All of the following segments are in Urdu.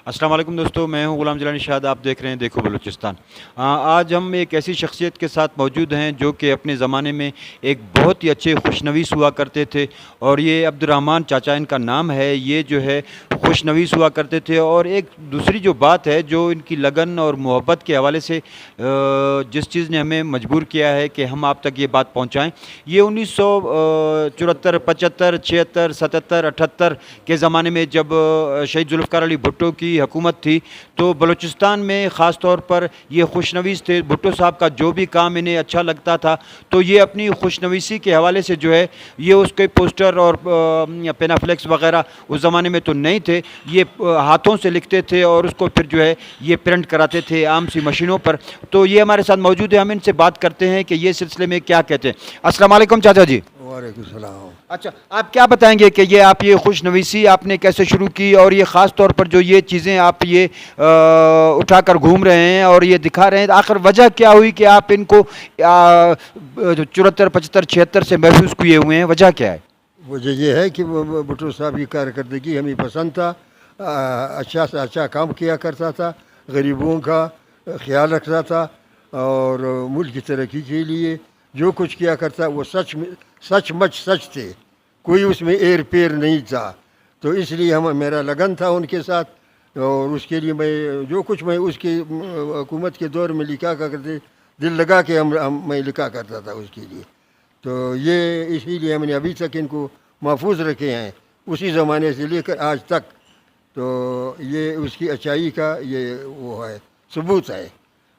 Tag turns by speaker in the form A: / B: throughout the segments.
A: السلام علیکم دوستو، میں ہوں غلام جیلانی شاد. آپ دیکھ رہے ہیں دیکھو بلوچستان. آج ہم ایک ایسی شخصیت کے ساتھ موجود ہیں جو کہ اپنے زمانے میں ایک بہت ہی اچھے خوشنویس ہوا کرتے تھے، اور یہ عبد الرحمن چاچا ان کا نام ہے. یہ جو ہے خوشنویس ہوا کرتے تھے، اور ایک دوسری جو بات ہے جو ان کی لگن اور محبت کے حوالے سے جس چیز نے ہمیں مجبور کیا ہے کہ ہم آپ تک یہ بات پہنچائیں، یہ 1974 75 76 77 78 کے زمانے میں جب شہید ذوالفقار علی بھٹو کی حکومت تھی تو بلوچستان میں خاص طور پر یہ خوشنویس تھے. بھٹو صاحب کا جو بھی کام انہیں اچھا لگتا تھا تو یہ اپنی خوشنویسی کے حوالے سے جو ہے یہ اس کے پوسٹر اور پینافلیکس وغیرہ اس زمانے میں تو نہیں تھے، یہ ہاتھوں سے لکھتے تھے اور اس کو پھر جو ہے یہ پرنٹ کراتے تھے عام سی مشینوں پر. تو یہ ہمارے ساتھ موجود ہے، ہم ان سے بات کرتے ہیں کہ یہ سلسلے میں کیا کہتے ہیں. السلام علیکم چاچا جی.
B: وعلیکم السلام.
A: اچھا، آپ کیا بتائیں گے کہ یہ آپ یہ خوشنویسی آپ نے کیسے شروع کی، اور یہ خاص طور پر جو یہ چیزیں آپ یہ اٹھا کر گھوم رہے ہیں اور یہ دکھا رہے ہیں، آخر وجہ کیا ہوئی کہ آپ ان کو 74 75 76 سے محفوظ کیے ہوئے ہیں؟ وجہ کیا ہے؟
B: وجہ یہ ہے کہ بھٹو صاحب کی کارکردگی ہمیں پسند تھا. اچھا سے اچھا کام کیا کرتا تھا، غریبوں کا خیال رکھتا تھا، اور ملک کی ترقی کے لیے جو کچھ کیا کرتا وہ سچ مچ سچ تھے، کوئی اس میں ایر پیر نہیں تھا. تو اس لیے میرا لگن تھا ان کے ساتھ، اور اس کے لیے میں جو کچھ میں اس کی حکومت کے دور میں لکھا کرتے دل لگا کے میں لکھا کرتا تھا اس کے لیے. تو یہ اسی لیے ہم نے ابھی تک ان کو محفوظ رکھے ہیں، اسی زمانے سے لے کر آج تک. تو یہ اس کی اچھائی کا یہ وہ ہے ثبوت ہے.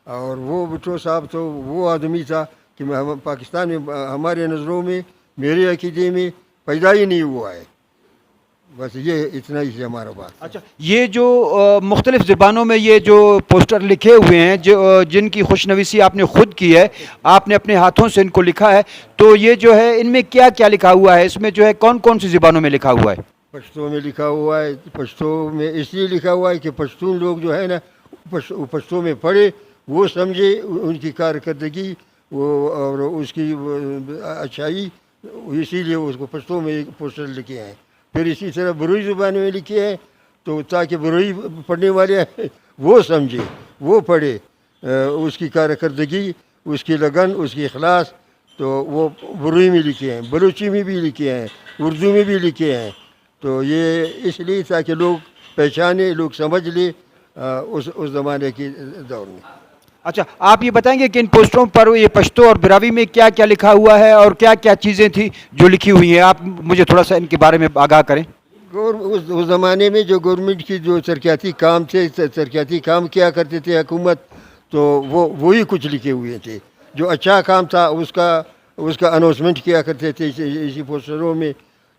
B: اور وہ بھٹو صاحب تو وہ آدمی تھا کہ پاکستان میں ہمارے نظروں میں میرے عقیدے میں پیدا ہی نہیں ہوا ہے. بس یہ اتنا ہی ہے ہمارا بات.
A: اچھا، یہ جو مختلف زبانوں میں یہ جو پوسٹر لکھے ہوئے ہیں جن کی خوشنویسی آپ نے خود کی ہے، آپ نے اپنے ہاتھوں سے ان کو لکھا ہے، تو یہ جو ہے ان میں کیا کیا لکھا ہوا ہے؟ اس میں جو ہے کون کون سی زبانوں میں لکھا ہوا ہے؟
B: پشتو میں لکھا ہوا ہے. پشتو میں اس لیے لکھا ہوا ہے کہ پشتون لوگ جو ہے نا پشتو میں پڑھے، وہ سمجھے ان کی کارکردگی وہ اور اس کی اچھائی، اسی لیے اس کو پشتو میں پوسٹر لکھے ہیں. پھر اسی طرح بروئی زبان میں لکھے ہیں تو تاکہ بروئی پڑھنے والے وہ سمجھے، وہ پڑھے اس کی کارکردگی، اس کی لگن، اس کی اخلاص. تو وہ بروئی میں لکھے ہیں، بلوچی میں بھی لکھے ہیں، اردو میں بھی لکھے ہیں. تو یہ اس لیے تاکہ لوگ پہچانے، لوگ سمجھ لیں اس زمانے کے دور میں.
A: اچھا، آپ یہ بتائیں گے کہ ان پوسٹروں پر یہ پشتو اور براوی میں کیا کیا لکھا ہوا ہے اور کیا کیا چیزیں تھیں جو لکھی ہوئی ہیں؟ آپ مجھے تھوڑا سا ان کے بارے میں آگاہ کریں.
B: اس زمانے میں جو گورنمنٹ کی جو ترقیاتی کام تھے، ترقیاتی کام کیا کرتے تھے حکومت، تو وہی کچھ لکھے ہوئے تھے. جو اچھا کام تھا اس کا اناؤنسمنٹ کیا کرتے تھے اسی پوسٹروں میں.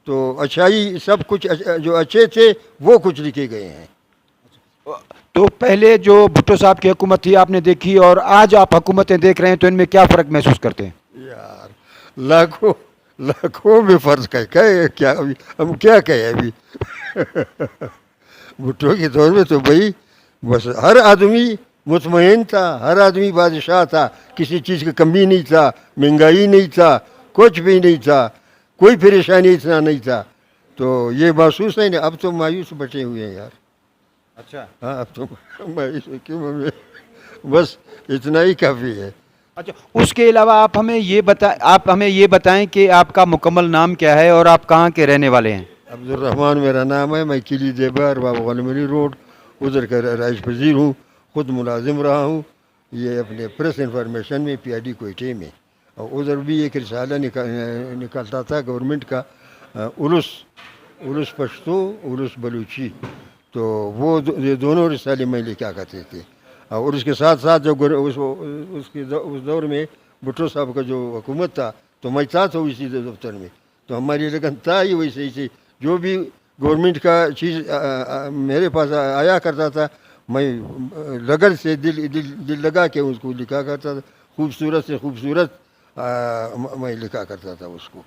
B: تو اچھائی سب کچھ جو اچھے تھے وہ کچھ لکھے گئے ہیں.
A: تو پہلے جو بھٹو صاحب کی حکومت تھی آپ نے دیکھی، اور آج آپ حکومتیں دیکھ رہے ہیں، تو ان میں کیا فرق محسوس کرتے ہیں؟
B: یار لاکھوں میں فرض کیا ابھی ہم کیا کہیں ابھی. بھٹو کے دور میں تو بھائی بس ہر آدمی مطمئن تھا، ہر آدمی بادشاہ تھا، کسی چیز کی کمی نہیں تھا، مہنگائی نہیں تھا، کچھ بھی نہیں تھا، کوئی پریشانی اتنا نہیں تھا. تو یہ محسوس ہے نا. اب تو مایوس بچے ہوئے ہیں یار.
A: اچھا
B: ہاں، اب تو مایوس کیوں، بس اتنا ہی کافی ہے.
A: اچھا، اس کے علاوہ آپ ہمیں یہ بتائیں کہ آپ کا مکمل نام کیا ہے اور آپ کہاں کے رہنے والے ہیں؟
B: عبد الرحمن میرا نام ہے. میں کلی دیبار بابا غلام علی روڈ ادھر کا رہائش پذیر ہوں. خود ملازم رہا ہوں یہ اپنے پریس انفارمیشن میں پی آئی ڈی کوئٹے میں. اور ادھر بھی ایک رسالہ نکالتا تھا گورنمنٹ کا، اولس پشتو، اولس بلوچی. تو وہ دونوں رسالے میں لکھا کرتے تھے. اور اس کے ساتھ ساتھ جو اس دور میں بھٹو صاحب کا جو حکومت تھا تو میں تھا تو اسی دفتر میں. تو ہماری لگن تھا ہی ویسے ہی، جو بھی گورنمنٹ کا چیز میرے پاس آیا کرتا تھا میں لگن سے دل لگا کے اس کو لکھا کرتا تھا. خوبصورت سے خوبصورت میں لکھا کرتا تھا اس کو.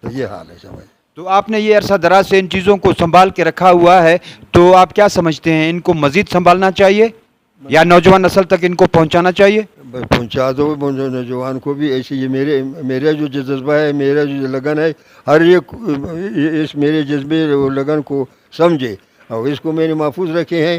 B: تو یہ حال ہے سمجھ.
A: تو آپ نے یہ عرصہ دراز سے ان چیزوں کو سنبھال کے رکھا ہوا ہے، تو آپ کیا سمجھتے ہیں ان کو مزید سنبھالنا چاہیے یا نوجوان نسل تک ان کو پہنچانا چاہیے؟
B: پہنچا دو نوجوان کو بھی. ایسے یہ میرا جو جذبہ ہے، میرا جو لگن ہے، ہر ایک اس میرے جذبے لگن کو سمجھے. اور اس کو میں نے محفوظ رکھے ہیں.